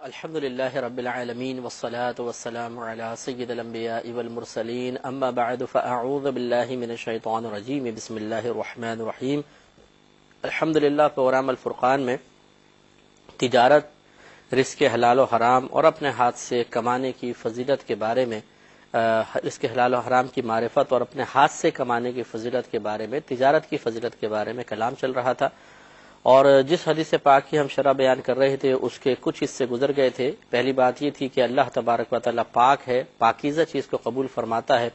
الحمد للہ رب العالمین والصلاة والسلام علی سید الانبیاء والمرسلین اما بعد فاعوذ باللہ من الشیطان الرجیم بسم اللہ الرحمن الرحیم۔ الحمد للہ پروگرام الفرقان میں تجارت، رزق حلال و حرام اور اپنے ہاتھ سے کمانے کی فضیلت کے بارے میں، رزق حلال و حرام کی معرفت اور اپنے ہاتھ سے کمانے کی فضیلت کے بارے میں، تجارت کی فضیلت کے بارے میں کلام چل رہا تھا، اور جس حدیث پاک کی ہم شرح بیان کر رہے تھے اس کے کچھ حصے گزر گئے تھے۔ پہلی بات یہ تھی کہ اللہ تبارک و تعالیٰ پاک ہے، پاکیزہ چیز کو قبول فرماتا ہے۔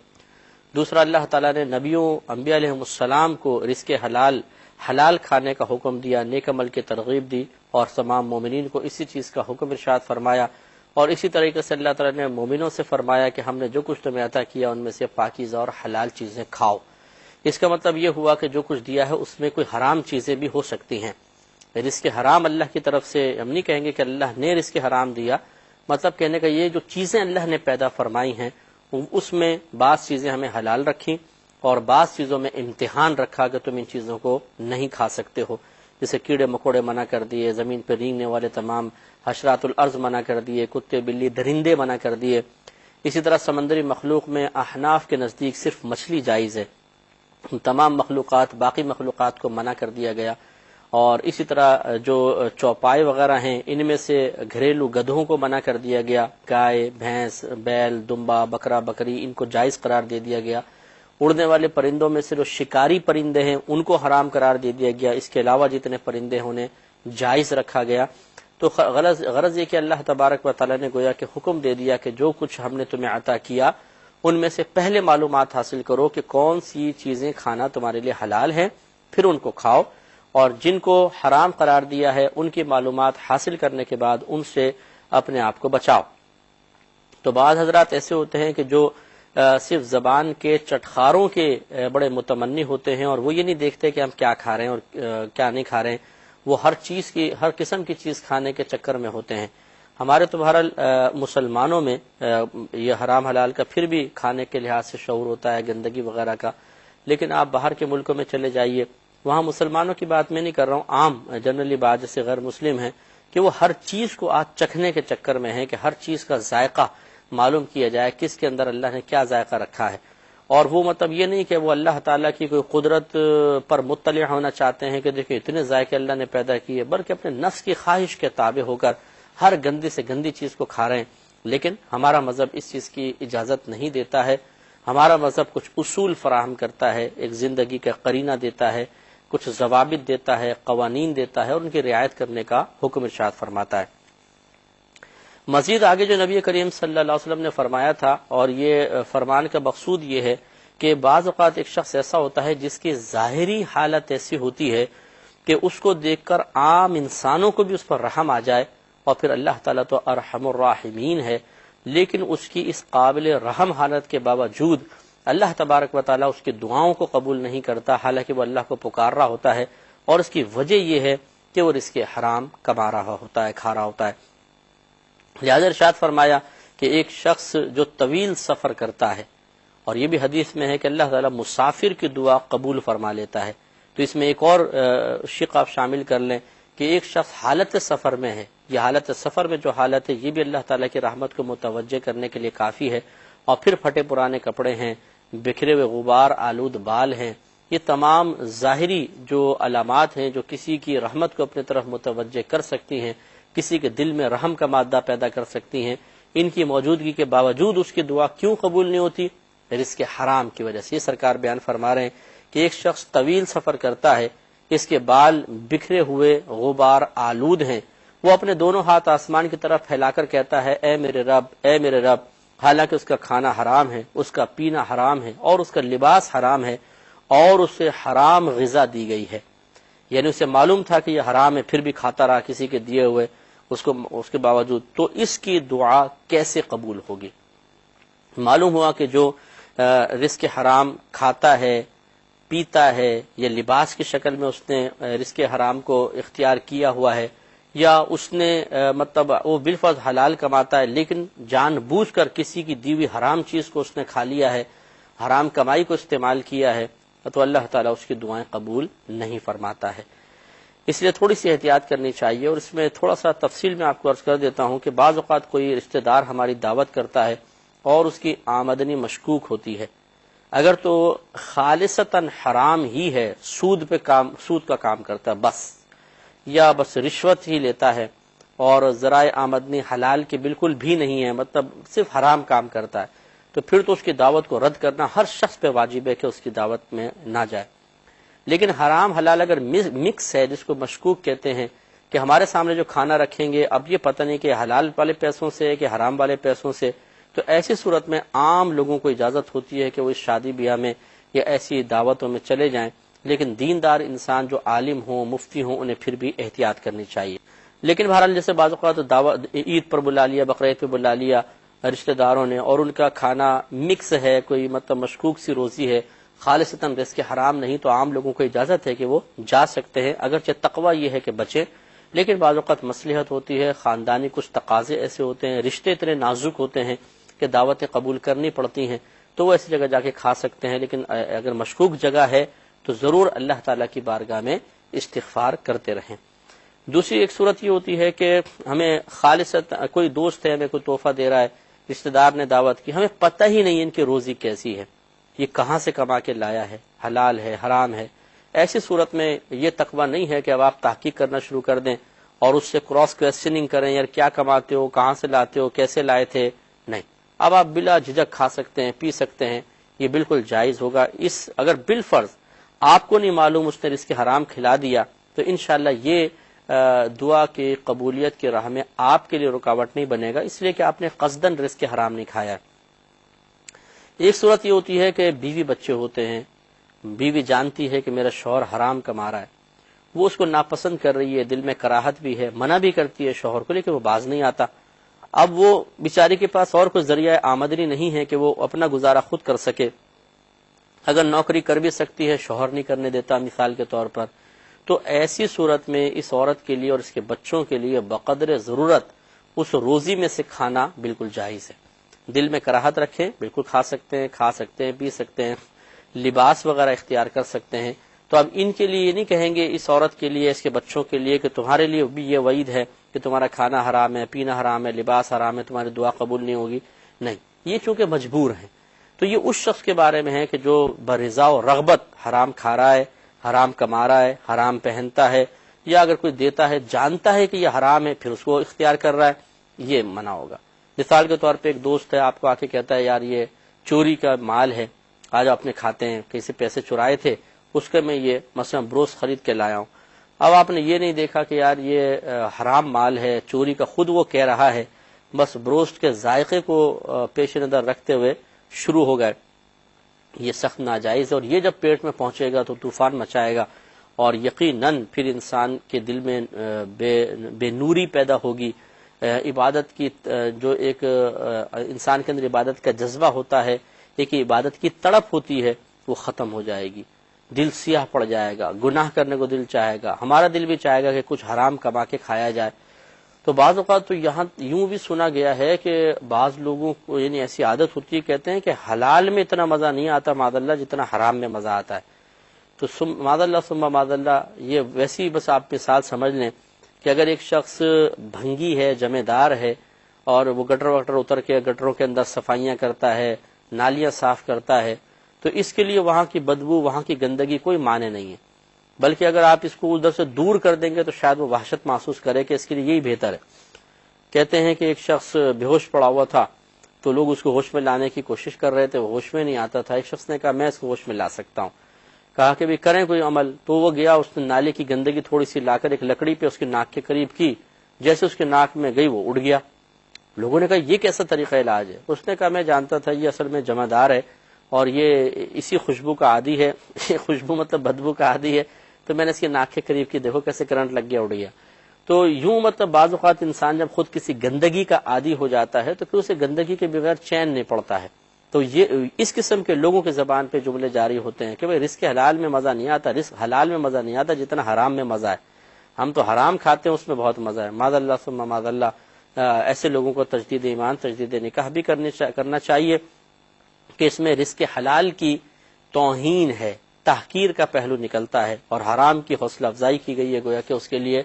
دوسرا، اللہ تعالیٰ نے نبیوں، انبیاء علیہ السلام کو رزق حلال کھانے کا حکم دیا، نیک عمل کی ترغیب دی، اور تمام مومنین کو اسی چیز کا حکم ارشاد فرمایا۔ اور اسی طریقے سے اللہ تعالیٰ نے مومنوں سے فرمایا کہ ہم نے جو کچھ تمہیں عطا کیا ان میں سے پاکیزہ اور حلال چیزیں کھاؤ۔ اس کا مطلب یہ ہوا کہ جو کچھ دیا ہے اس میں کوئی حرام چیزیں بھی ہو سکتی ہیں۔ رزق حرام اللہ کی طرف سے، ہم نہیں کہیں گے کہ اللہ نے رزق حرام دیا، مطلب کہنے کا یہ جو چیزیں اللہ نے پیدا فرمائی ہیں اس میں بعض چیزیں ہمیں حلال رکھیں اور بعض چیزوں میں امتحان رکھا کہ تم ان چیزوں کو نہیں کھا سکتے ہو، جیسے کیڑے مکوڑے منع کر دیے، زمین پہ رینگنے والے تمام حشرات الارض منع کر دیے، کتے بلی درندے منع کر دیے۔ اسی طرح سمندری مخلوق میں احناف کے نزدیک صرف مچھلی جائز ہے، تمام مخلوقات، باقی مخلوقات کو منع کر دیا گیا۔ اور اسی طرح جو چوپائے وغیرہ ہیں ان میں سے گھریلو گدھوں کو منع کر دیا گیا، گائے، بھینس، بیل، دمبا، بکرا، بکری ان کو جائز قرار دے دیا گیا۔ اڑنے والے پرندوں میں سے جو شکاری پرندے ہیں ان کو حرام قرار دے دیا گیا، اس کے علاوہ جتنے پرندے ہیں انہیں جائز رکھا گیا۔ تو غرض یہ کہ اللہ تبارک و تعالیٰ نے گویا کہ حکم دے دیا کہ جو کچھ ہم نے تمہیں عطا کیا ان میں سے پہلے معلومات حاصل کرو کہ کون سی چیزیں کھانا تمہارے لیے حلال ہیں، پھر ان کو کھاؤ، اور جن کو حرام قرار دیا ہے ان کی معلومات حاصل کرنے کے بعد ان سے اپنے آپ کو بچاؤ۔ تو بعض حضرات ایسے ہوتے ہیں کہ جو صرف زبان کے چٹخاروں کے بڑے متمنی ہوتے ہیں، اور وہ یہ نہیں دیکھتے کہ ہم کیا کھا رہے ہیں اور کیا نہیں کھا رہے ہیں، وہ ہر قسم کی چیز کھانے کے چکر میں ہوتے ہیں۔ ہمارے تو بہرحال مسلمانوں میں یہ حرام حلال کا پھر بھی کھانے کے لحاظ سے شعور ہوتا ہے، گندگی وغیرہ کا، لیکن آپ باہر کے ملکوں میں چلے جائیے، وہاں مسلمانوں کی بات میں نہیں کر رہا ہوں، عام جنرلی بات جیسے غیر مسلم ہیں کہ وہ ہر چیز کو آج چکھنے کے چکر میں ہیں کہ ہر چیز کا ذائقہ معلوم کیا جائے، کس کے اندر اللہ نے کیا ذائقہ رکھا ہے۔ اور وہ مطلب یہ نہیں کہ وہ اللہ تعالیٰ کی کوئی قدرت پر مطلع ہونا چاہتے ہیں کہ دیکھیں اتنے ذائقے اللہ نے پیدا کیے، بلکہ اپنے نفس کی خواہش کے تابع ہو کر ہر گندی سے گندی چیز کو کھا رہے ہیں۔ لیکن ہمارا مذہب اس چیز کی اجازت نہیں دیتا ہے۔ ہمارا مذہب کچھ اصول فراہم کرتا ہے، ایک زندگی کا قرینہ دیتا ہے، کچھ ضوابط دیتا ہے، قوانین دیتا ہے، اور ان کی رعایت کرنے کا حکم ارشاد فرماتا ہے۔ مزید آگے جو نبی کریم صلی اللہ علیہ وسلم نے فرمایا تھا، اور یہ فرمان کا مقصود یہ ہے کہ بعض اوقات ایک شخص ایسا ہوتا ہے جس کی ظاہری حالت ایسی ہوتی ہے کہ اس کو دیکھ کر عام انسانوں کو بھی اس پر رحم آ جائے، اور پھر اللہ تعالیٰ تو ارحم الراحمین ہے، لیکن اس کی اس قابل رحم حالت کے باوجود اللہ تبارک و تعالیٰ اس کی دعاؤں کو قبول نہیں کرتا، حالانکہ وہ اللہ کو پکار رہا ہوتا ہے، اور اس کی وجہ یہ ہے کہ وہ رزق حرام کما رہا ہوتا ہے، کھا رہا ہوتا ہے۔ لہذا ارشاد فرمایا کہ ایک شخص جو طویل سفر کرتا ہے، اور یہ بھی حدیث میں ہے کہ اللہ تعالیٰ مسافر کی دعا قبول فرما لیتا ہے، تو اس میں ایک اور شق آپ شامل کر لیں کہ ایک شخص حالت سفر میں ہے، یہ حالت سفر میں جو حالت ہے یہ بھی اللہ تعالیٰ کی رحمت کو متوجہ کرنے کے لیے کافی ہے، اور پھر پھٹے پرانے کپڑے ہیں، بکھرے ہوئے غبار آلود بال ہیں، یہ تمام ظاہری جو علامات ہیں جو کسی کی رحمت کو اپنے طرف متوجہ کر سکتی ہیں، کسی کے دل میں رحم کا مادہ پیدا کر سکتی ہیں، ان کی موجودگی کے باوجود اس کی دعا کیوں قبول نہیں ہوتی؟ رزق حرام کی وجہ سے۔ یہ سرکار بیان فرما رہے ہیں کہ ایک شخص طویل سفر کرتا ہے، اس کے بال بکھرے ہوئے غبار آلود ہیں، وہ اپنے دونوں ہاتھ آسمان کی طرف پھیلا کر کہتا ہے اے میرے رب، اے میرے رب، حالانکہ اس کا کھانا حرام ہے، اس کا پینا حرام ہے، اور اس کا لباس حرام ہے، اور اسے حرام غذا دی گئی ہے، یعنی اسے معلوم تھا کہ یہ حرام ہے پھر بھی کھاتا رہا کسی کے دیے ہوئے، اس کے باوجود، تو اس کی دعا کیسے قبول ہوگی؟ معلوم ہوا کہ جو رزق حرام کھاتا ہے، پیتا ہے، یا لباس کی شکل میں اس نے رزق حرام کو اختیار کیا ہوا ہے، یا اس نے مطلب وہ بالفرض حلال کماتا ہے لیکن جان بوجھ کر کسی کی دی ہوئی حرام چیز کو اس نے کھا لیا ہے، حرام کمائی کو استعمال کیا ہے، تو اللہ تعالیٰ اس کی دعائیں قبول نہیں فرماتا ہے۔ اس لیے تھوڑی سی احتیاط کرنی چاہیے. اور اس میں تھوڑا سا تفصیل میں آپ کو عرض کر دیتا ہوں کہ بعض اوقات کوئی رشتہ دار ہماری دعوت کرتا ہے اور اس کی آمدنی مشکوک ہوتی ہے. اگر تو خالصتاً حرام ہی ہے، سود کا کام کرتا ہے بس، یا بس رشوت ہی لیتا ہے اور ذرائع آمدنی حلال کی بالکل بھی نہیں ہے، مطلب صرف حرام کام کرتا ہے، تو پھر تو اس کی دعوت کو رد کرنا ہر شخص پہ واجب ہے کہ اس کی دعوت میں نہ جائے. لیکن حرام حلال اگر مکس ہے، جس کو مشکوک کہتے ہیں، کہ ہمارے سامنے جو کھانا رکھیں گے اب یہ پتہ نہیں کہ حلال والے پیسوں سے ہے کہ حرام والے پیسوں سے، تو ایسی صورت میں عام لوگوں کو اجازت ہوتی ہے کہ وہ اس شادی بیاہ میں یا ایسی دعوتوں میں چلے جائیں. لیکن دیندار انسان جو عالم ہوں، مفتی ہوں، انہیں پھر بھی احتیاط کرنی چاہیے. لیکن بہرحال جیسے بعض اوقات دعوت عید پر بلا لیا، بقرعید پہ بلا لیا رشتہ داروں نے، اور ان کا کھانا مکس ہے، کوئی مطلب مشکوک سی روزی ہے، خالصتاً رزق حرام نہیں، تو عام لوگوں کو اجازت ہے کہ وہ جا سکتے ہیں، اگرچہ تقوی یہ ہے کہ بچیں. لیکن بعض اوقات مصلحت ہوتی ہے، خاندانی کچھ تقاضے ایسے ہوتے ہیں، رشتے اتنے نازک ہوتے ہیں کہ دعوتیں قبول کرنی پڑتی ہیں، تو وہ ایسی جگہ جا کے کھا سکتے ہیں. لیکن اگر مشکوک جگہ ہے تو ضرور اللہ تعالیٰ کی بارگاہ میں استغفار کرتے رہیں. دوسری ایک صورت یہ ہوتی ہے کہ ہمیں کوئی دوست ہے، ہمیں کوئی تحفہ دے رہا ہے، رشتہ دار نے دعوت کی، ہمیں پتہ ہی نہیں ان کی روزی کیسی ہے، یہ کہاں سے کما کے لایا ہے، حلال ہے حرام ہے. ایسی صورت میں یہ تقویٰ نہیں ہے کہ اب آپ تحقیق کرنا شروع کر دیں اور اس سے کراس کویسچننگ کریں، یار کیا کماتے ہو، کہاں سے لاتے ہو، کیسے لائے تھے. نہیں، اب آپ بلا جھجک کھا سکتے ہیں، پی سکتے ہیں، یہ بالکل جائز ہوگا. اگر بالفرض آپ کو نہیں معلوم اس نے رزق حرام کھلا دیا تو انشاءاللہ یہ دعا کی قبولیت کی راہ میں آپ کے لیے رکاوٹ نہیں بنے گا، اس لیے کہ آپ نے قصداً رزق حرام نہیں کھایا. ایک صورت یہ ہوتی ہے کہ بیوی بچے ہوتے ہیں، بیوی جانتی ہے کہ میرا شوہر حرام کما رہا ہے، وہ اس کو ناپسند کر رہی ہے، دل میں کراہت بھی ہے، منع بھی کرتی ہے شوہر کو، لیکن وہ باز نہیں آتا. اب وہ بیچاری کے پاس اور کوئی ذریعہ آمدنی نہیں ہے کہ وہ اپنا گزارا خود کر سکے. اگر نوکری کر بھی سکتی ہے، شوہر نہیں کرنے دیتا مثال کے طور پر، تو ایسی صورت میں اس عورت کے لیے اور اس کے بچوں کے لیے بقدر ضرورت اس روزی میں سے کھانا بالکل جائز ہے. دل میں کراہت رکھیں، بالکل کھا سکتے ہیں، پی سکتے ہیں، لباس وغیرہ اختیار کر سکتے ہیں. تو اب ان کے لیے یہ نہیں کہیں گے اس عورت کے لیے، اس کے بچوں کے لیے، کہ تمہارے لیے بھی یہ وعید ہے کہ تمہارا کھانا حرام ہے، پینا حرام ہے، لباس حرام ہے، تمہاری دعا قبول نہیں ہوگی. نہیں، یہ چونکہ مجبور ہیں تو یہ اس شخص کے بارے میں ہے کہ جو برضا و رغبت حرام کھا رہا ہے، حرام کما رہا ہے، حرام پہنتا ہے، یا اگر کوئی دیتا ہے جانتا ہے کہ یہ حرام ہے پھر اس کو اختیار کر رہا ہے، یہ منع ہوگا. مثال کے طور پہ ایک دوست ہے، آپ کو آ کے کہتا ہے یار یہ چوری کا مال ہے، آج اپنے کھاتے ہیں، کسی پیسے چرائے تھے، اس کے میں یہ مثلا بروس خرید کے لایا ہوں. اب آپ نے یہ نہیں دیکھا کہ یار یہ حرام مال ہے، چوری کا خود وہ کہہ رہا ہے، بس بروسٹ کے ذائقے کو پیش نظر رکھتے ہوئے شروع ہو گئے. یہ سخت ناجائز ہے، اور یہ جب پیٹ میں پہنچے گا تو طوفان مچائے گا، اور یقیناً پھر انسان کے دل میں بے نوری پیدا ہوگی. عبادت کی جو ایک انسان کے اندر عبادت کا جذبہ ہوتا ہے، ایک عبادت کی تڑپ ہوتی ہے، وہ ختم ہو جائے گی. دل سیاہ پڑ جائے گا، گناہ کرنے کو دل چاہے گا، ہمارا دل بھی چاہے گا کہ کچھ حرام کما کے کھایا جائے. تو بعض اوقات تو یہاں یوں بھی سنا گیا ہے کہ بعض لوگوں کو یعنی ایسی عادت ہوتی ہے، کہتے ہیں کہ حلال میں اتنا مزہ نہیں آتا معاذ اللہ جتنا حرام میں مزہ آتا ہے. تو معاذ اللہ ثم معاذ اللہ، یہ ویسی بس آپ مثال سمجھ لیں کہ اگر ایک شخص بھنگی ہے، جمع دار ہے، اور وہ گٹر وٹر اتر کے گٹروں کے اندر صفائیاں کرتا ہے، نالیاں صاف کرتا ہے، تو اس کے لیے وہاں کی بدبو، وہاں کی گندگی کوئی معنی نہیں ہے. بلکہ اگر آپ اس کو ادھر سے دور کر دیں گے تو شاید وہ وحشت محسوس کرے کہ اس کے لیے یہی بہتر ہے. کہتے ہیں کہ ایک شخص بے ہوش پڑا ہوا تھا تو لوگ اس کو ہوش میں لانے کی کوشش کر رہے تھے، وہ ہوش میں نہیں آتا تھا. ایک شخص نے کہا میں اس کو ہوش میں لا سکتا ہوں. کہا کہ بھی کریں کوئی عمل. تو وہ گیا، اس نے نالے کی گندگی تھوڑی سی لا کر ایک لکڑی پہ اس کے ناک کے قریب کی، جیسے اس کے ناک میں گئی وہ اڑ گیا. لوگوں نے کہا یہ کیسا طریقہ علاج ہے؟ اس نے کہا میں جانتا تھا یہ اصل میں جمع دار ہے اور یہ اسی خوشبو کا عادی ہے. خوشبو مطلب بدبو کا عادی ہے، تو میں نے اس کے ناک کے قریب کی، دیکھو کیسے کرنٹ لگ گیا، اڑ گیا. تو یوں مطلب بعض اوقات انسان جب خود کسی گندگی کا عادی ہو جاتا ہے تو پھر اسے گندگی کے بغیر چین نہیں پڑتا ہے. تو یہ اس قسم کے لوگوں کے زبان پہ جملے جاری ہوتے ہیں کہ بھئی رزق حلال میں مزہ نہیں آتا، رزق حلال میں مزہ نہیں آتا جتنا حرام میں مزہ ہے. ہم تو حرام کھاتے ہیں، اس میں بہت مزہ ہے. معاذ اللہ ثم معاذ اللہ. ایسے لوگوں کو تجدید ایمان، تجدید نکاح بھی کرنا چاہیے کہ اس میں رزق حلال کی توہین ہے، تحقیر کا پہلو نکلتا ہے، اور حرام کی حوصلہ افزائی کی گئی ہے، گویا کہ اس کے لیے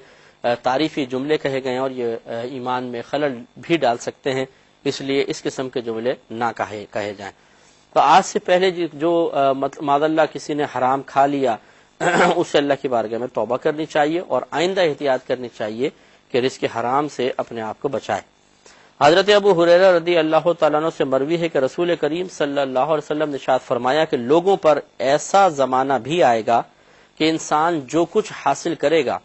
تعریفی جملے کہے گئے ہیں، اور یہ ایمان میں خلل بھی ڈال سکتے ہیں، اس لیے اس قسم کے جملے نہ کہے جائیں۔ تو آج سے پہلے جو معاذ اللہ کسی نے حرام کھا لیا اسے اللہ کی بارگاہ میں توبہ کرنی چاہیے، اور آئندہ احتیاط کرنی چاہیے کہ رزق حرام سے اپنے آپ کو بچائے۔ حضرت ابو ہریرہ رضی اللہ تعالیٰ عنہ سے مروی ہے کہ رسول کریم صلی اللہ علیہ وسلم نے ارشاد فرمایا کہ لوگوں پر ایسا زمانہ بھی آئے گا کہ انسان جو کچھ حاصل کرے گا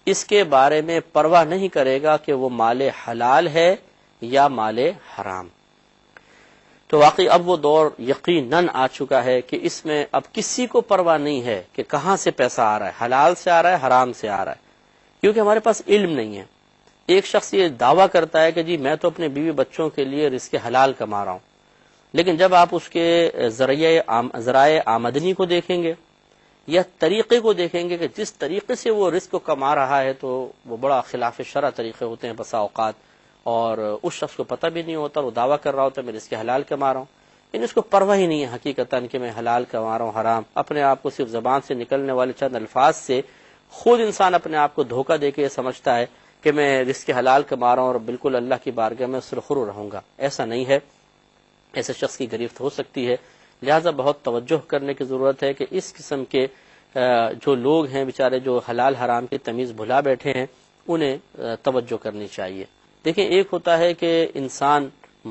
اس کے بارے میں پرواہ نہیں کرے گا کہ وہ مال حلال ہے یا مال حرام۔ تو واقعی اب وہ دور یقیناً آ چکا ہے کہ اس میں اب کسی کو پرواہ نہیں ہے کہ کہاں سے پیسہ آ رہا ہے، حلال سے آ رہا ہے، حرام سے آ رہا ہے، کیونکہ ہمارے پاس علم نہیں ہے۔ ایک شخص یہ دعویٰ کرتا ہے کہ جی میں تو اپنے بیوی بچوں کے لیے رزق حلال کما رہا ہوں، لیکن جب آپ اس کے ذرائع آمدنی کو دیکھیں گے یا طریقے کو دیکھیں گے کہ جس طریقے سے وہ رزق کو کما رہا ہے، تو وہ بڑا خلاف شرع طریقے ہوتے ہیں بسا اوقات، اور اس شخص کو پتہ بھی نہیں ہوتا، وہ دعویٰ کر رہا ہوتا ہے میں رزق حلال کما رہا ہوں، لیکن اس کو پرواہ ہی نہیں ہے حقیقتاً کہ میں حلال کما رہا ہوں حرام۔ اپنے آپ کو صرف زبان سے نکلنے والے چند الفاظ سے خود انسان اپنے آپ کو دھوکہ دے کے یہ سمجھتا ہے کہ میں رزق حلال کما رہا ہوں اور بالکل اللہ کی بارگاہ میں سرخرو رہوں گا۔ ایسا نہیں ہے، ایسے شخص کی گرفت ہو سکتی ہے، لہذا بہت توجہ کرنے کی ضرورت ہے کہ اس قسم کے جو لوگ ہیں بیچارے جو حلال حرام کی تمیز بھلا بیٹھے ہیں انہیں توجہ کرنی چاہیے۔ دیکھیں، ایک ہوتا ہے کہ انسان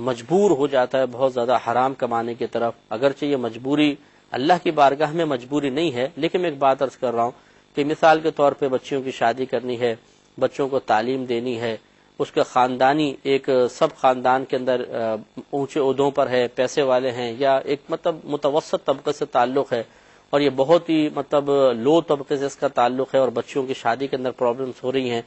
مجبور ہو جاتا ہے بہت زیادہ حرام کمانے کی طرف، اگرچہ یہ مجبوری اللہ کی بارگاہ میں مجبوری نہیں ہے، لیکن میں ایک بات عرض کر رہا ہوں کہ مثال کے طور پہ بچیوں کی شادی کرنی ہے، بچوں کو تعلیم دینی ہے، اس کا خاندانی ایک سب خاندان کے اندر اونچے عہدوں پر ہے، پیسے والے ہیں، یا ایک مطلب متوسط طبقے سے تعلق ہے اور یہ بہت ہی مطلب لو طبقے سے اس کا تعلق ہے، اور بچوں کی شادی کے اندر پرابلمز ہو رہی ہیں۔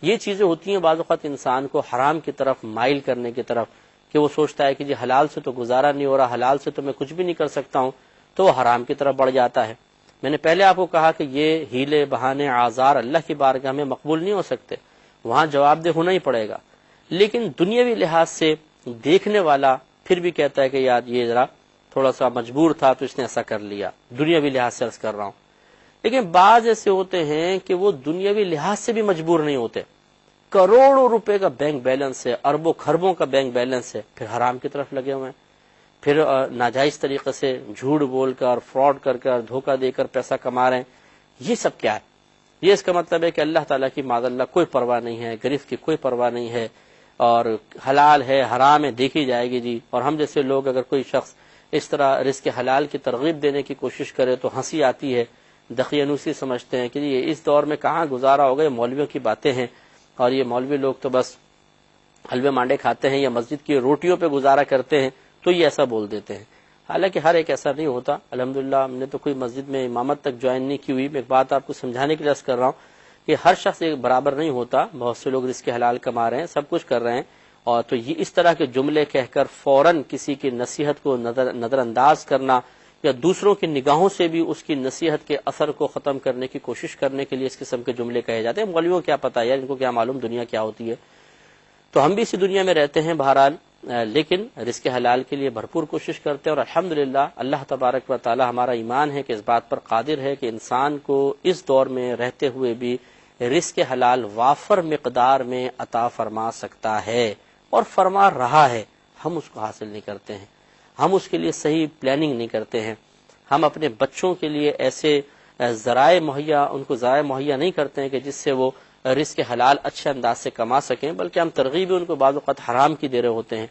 یہ چیزیں ہوتی ہیں بعض اوقات انسان کو حرام کی طرف مائل کرنے کی طرف، کہ وہ سوچتا ہے کہ جی حلال سے تو گزارا نہیں ہو رہا، حلال سے تو میں کچھ بھی نہیں کر سکتا ہوں، تو وہ حرام کی طرف بڑھ جاتا ہے۔ میں نے پہلے آپ کو کہا کہ یہ ہیلے بہانے آزار اللہ کی بارگاہ میں مقبول نہیں ہو سکتے، وہاں جواب دہ ہونا ہی پڑے گا۔ لیکن دنیاوی لحاظ سے دیکھنے والا پھر بھی کہتا ہے کہ یار یہ ذرا تھوڑا سا مجبور تھا تو اس نے ایسا کر لیا، دنیاوی لحاظ سے عرض کر رہا ہوں۔ لیکن بعض ایسے ہوتے ہیں کہ وہ دنیاوی لحاظ سے بھی مجبور نہیں ہوتے، کروڑوں روپے کا بینک بیلنس ہے، اربوں خربوں کا بینک بیلنس ہے، پھر حرام کی طرف لگے ہوئے ہیں، پھر ناجائز طریقے سے جھوٹ بول کر، فراڈ کر کر، دھوکہ دے کر پیسہ کما رہے ہیں۔ یہ سب کیا ہے؟ یہ اس کا مطلب ہے کہ اللہ تعالیٰ کی معاذ اللہ کوئی پرواہ نہیں ہے، گرفت کی کوئی پرواہ نہیں ہے، اور حلال ہے حرام ہے دیکھی جائے گی جی۔ اور ہم جیسے لوگ اگر کوئی شخص اس طرح رزق حلال کی ترغیب دینے کی کوشش کرے تو ہنسی آتی ہے، دقیانوسی سمجھتے ہیں کہ یہ اس دور میں کہاں گزارا ہوگا، یہ مولویوں کی باتیں ہیں، اور یہ مولوی لوگ تو بس حلوے مانڈے کھاتے ہیں یا مسجد کی روٹیوں پہ گزارا کرتے ہیں، تو یہ ایسا بول دیتے ہیں۔ حالانکہ ہر ایک ایسا نہیں ہوتا، الحمدللہ ہم نے تو کوئی مسجد میں امامت تک جوائن نہیں کی ہوئی۔ میں ایک بات آپ کو سمجھانے کے لیے عرض کر رہا ہوں کہ ہر شخص ایک برابر نہیں ہوتا، بہت سے لوگ رزق حلال کما رہے ہیں، سب کچھ کر رہے ہیں، اور تو یہ اس طرح کے جملے کہہ کر فوراً کسی کی نصیحت کو نظر انداز کرنا یا دوسروں کی نگاہوں سے بھی اس کی نصیحت کے اثر کو ختم کرنے کی کوشش کرنے کے لیے اس قسم کے جملے کہے جاتے ہیں۔ مولویوں کیا پتہ ہے، ان کو کیا معلوم دنیا کیا ہوتی ہے۔ تو ہم بھی اسی دنیا میں رہتے ہیں بہرحال، لیکن رزق حلال کے لیے بھرپور کوشش کرتے ہیں، اور الحمدللہ اللہ تبارک و تعالی ہمارا ایمان ہے کہ اس بات پر قادر ہے کہ انسان کو اس دور میں رہتے ہوئے بھی رزق حلال وافر مقدار میں عطا فرما سکتا ہے، اور فرما رہا ہے۔ ہم اس کو حاصل نہیں کرتے ہیں، ہم اس کے لیے صحیح پلاننگ نہیں کرتے ہیں، ہم اپنے بچوں کے لیے ایسے ذرائع مہیا نہیں کرتے ہیں کہ جس سے وہ رزق حلال اچھے انداز سے کما سکیں، بلکہ ہم ترغیب ان کو بعض اوقات حرام کی دے رہے ہوتے ہیں۔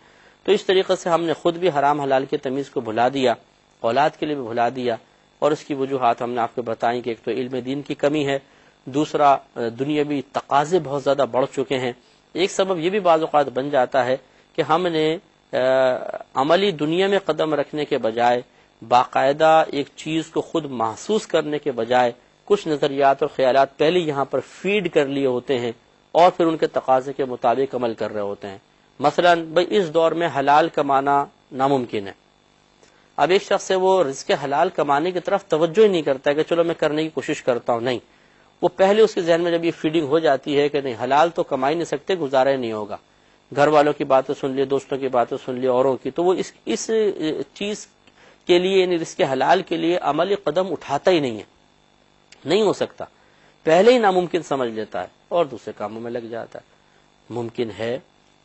تو اس طریقے سے ہم نے خود بھی حرام حلال کی تمیز کو بھلا دیا، اولاد کے لیے بھی بھلا دیا، اور اس کی وجوہات ہم نے آپ کو بتائیں کہ ایک تو علم دین کی کمی ہے، دوسرا دنیاوی تقاضے بہت زیادہ بڑھ چکے ہیں۔ ایک سبب یہ بھی بعض اوقات بن جاتا ہے کہ ہم نے عملی دنیا میں قدم رکھنے کے بجائے باقاعدہ ایک چیز کو خود محسوس کرنے کے بجائے کچھ نظریات اور خیالات پہلے یہاں پر فیڈ کر لیے ہوتے ہیں، اور پھر ان کے تقاضے کے مطابق عمل کر رہے ہوتے ہیں۔ مثلا بھئی اس دور میں حلال کمانا ناممکن ہے، اب ایک شخص ہے وہ رزق حلال کمانے کی طرف توجہ ہی نہیں کرتا ہے کہ چلو میں کرنے کی کوشش کرتا ہوں، نہیں، وہ پہلے اس کے ذہن میں جب یہ فیڈنگ ہو جاتی ہے کہ نہیں حلال تو کما ہی نہیں سکتے، گزارا ہی نہیں ہوگا، گھر والوں کی باتیں سن لی، دوستوں کی باتیں سن لی، اوروں کی، تو وہ اس چیز کے لیے یعنی رزق حلال کے لیے عملی قدم اٹھاتا ہی نہیں ہے، نہیں ہو سکتا، پہلے ہی ناممکن سمجھ لیتا ہے اور دوسرے کاموں میں لگ جاتا ہے۔ ممکن ہے،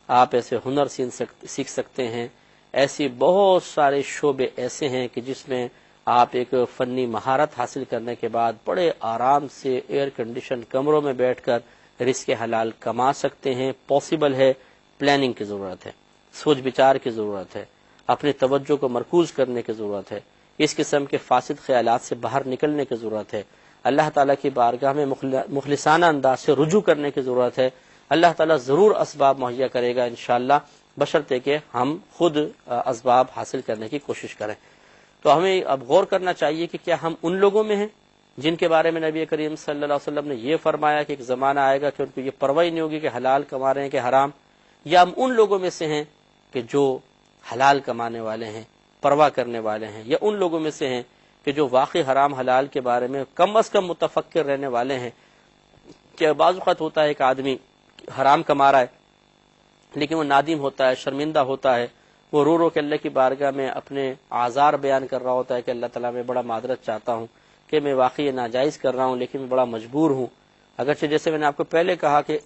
آپ ایسے ہنر سیکھ سکتے ہیں، ایسی بہت سارے شعبے ایسے ہیں کہ جس میں آپ ایک فنی مہارت حاصل کرنے کے بعد بڑے آرام سے ایئر کنڈیشن کمروں میں بیٹھ کر رزق حلال کما سکتے ہیں، پاسبل ہے۔ پلاننگ کی ضرورت ہے، سوچ بچار کی ضرورت ہے، اپنی توجہ کو مرکوز کرنے کی ضرورت ہے، اس قسم کے فاسد خیالات سے باہر نکلنے کی ضرورت ہے، اللہ تعالیٰ کی بارگاہ میں مخلصانہ انداز سے رجوع کرنے کی ضرورت ہے۔ اللہ تعالیٰ ضرور اسباب مہیا کرے گا انشاءاللہ، بشرطے کہ ہم خود اسباب حاصل کرنے کی کوشش کریں۔ تو ہمیں اب غور کرنا چاہیے کہ کیا ہم ان لوگوں میں ہیں جن کے بارے میں نبی کریم صلی اللہ علیہ وسلم نے یہ فرمایا کہ ایک زمانہ آئے گا کہ ان کو یہ پرواہ نہیں ہوگی کہ حلال کما رہے ہیں کہ حرام، یا ہم ان لوگوں میں سے ہیں کہ جو حلال کمانے والے ہیں، پرواہ کرنے والے ہیں، یا ان لوگوں میں سے ہیں کہ جو واقعی حرام حلال کے بارے میں کم از کم متفکر رہنے والے ہیں؟ کہ بعض اوقات ہوتا ہے ایک آدمی حرام کما رہا ہے لیکن وہ نادم ہوتا ہے، شرمندہ ہوتا ہے، وہ رو رو کے اللہ کی بارگاہ میں اپنے آزار بیان کر رہا ہوتا ہے کہ اللہ تعالیٰ میں بڑا معذرت چاہتا ہوں کہ میں واقعی یہ ناجائز کر رہا ہوں لیکن میں بڑا مجبور ہوں۔ اگرچہ جیسے میں نے آپ کو پہلے کہا کہ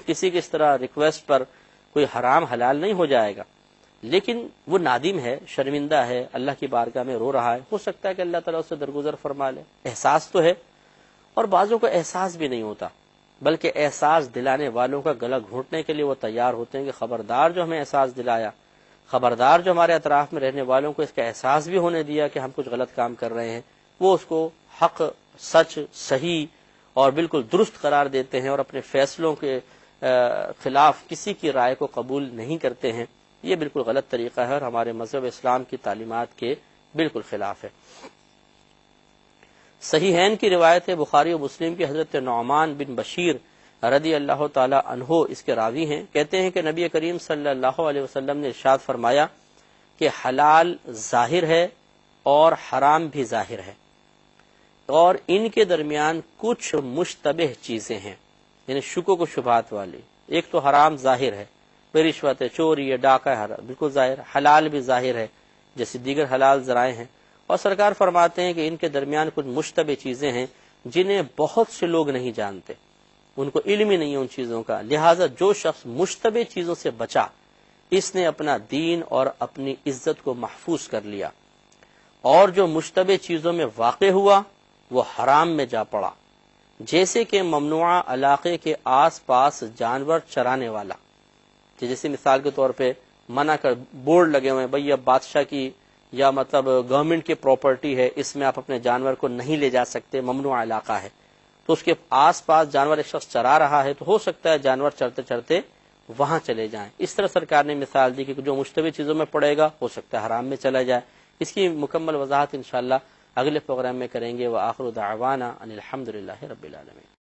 کسی کی اس طرح ریکویسٹ پر کوئی حرام حلال نہیں ہو جائے گا، لیکن وہ نادم ہے، شرمندہ ہے، اللہ کی بارگاہ میں رو رہا ہے، ہو سکتا ہے کہ اللہ تعالیٰ اسے درگزر فرما لے۔ احساس تو ہے، اور بعضوں کو احساس بھی نہیں ہوتا، بلکہ احساس دلانے والوں کا گلا گھونٹنے کے لیے وہ تیار ہوتے ہیں کہ خبردار جو ہمیں احساس دلایا، خبردار جو ہمارے اطراف میں رہنے والوں کو اس کا احساس بھی ہونے دیا کہ ہم کچھ غلط کام کر رہے ہیں، وہ اس کو حق، سچ، صحیح اور بالکل درست قرار دیتے ہیں اور اپنے فیصلوں کے خلاف کسی کی رائے کو قبول نہیں کرتے ہیں۔ یہ بالکل غلط طریقہ ہے اور ہمارے مذہب اسلام کی تعلیمات کے بالکل خلاف ہے۔ صحیحین کی روایت ہے، بخاری و مسلم کی، حضرت نعمان بن بشیر رضی اللہ تعالی عنہ اس کے راوی ہیں، کہتے ہیں کہ نبی کریم صلی اللہ علیہ وسلم نے ارشاد فرمایا کہ حلال ظاہر ہے اور حرام بھی ظاہر ہے، اور ان کے درمیان کچھ مشتبہ چیزیں ہیں، یعنی شکوک و شبہات والی۔ ایک تو حرام ظاہر ہے، رشوت ہے، چوری ہے، ڈاکہ ہے، بالکل ظاہر۔ حلال بھی ظاہر ہے جیسے دیگر حلال ذرائع ہیں، اور سرکار فرماتے ہیں کہ ان کے درمیان کچھ مشتبہ چیزیں ہیں جنہیں بہت سے لوگ نہیں جانتے، ان کو علم ہی نہیں ہے ان چیزوں کا، لہٰذا جو شخص مشتبہ چیزوں سے بچا اس نے اپنا دین اور اپنی عزت کو محفوظ کر لیا، اور جو مشتبہ چیزوں میں واقع ہوا وہ حرام میں جا پڑا، جیسے کہ ممنوعہ علاقے کے آس پاس جانور چرانے والا، جیسے مثال کے طور پہ منع کر بورڈ لگے ہوئے ہیں، بھئی اب بادشاہ کی یا مطلب گورنمنٹ کی پراپرٹی ہے، اس میں آپ اپنے جانور کو نہیں لے جا سکتے، ممنوع علاقہ ہے، تو اس کے آس پاس جانور ایک شخص چرا رہا ہے تو ہو سکتا ہے جانور چرتے چرتے وہاں چلے جائیں۔ اس طرح سرکار نے مثال دی کہ جو مشتبہ چیزوں میں پڑے گا ہو سکتا ہے حرام میں چلا جائے۔ اس کی مکمل وضاحت انشاءاللہ اگلے پروگرام میں کریں گے۔ وآخر دعوانا ان الحمدللہ رب العالمین۔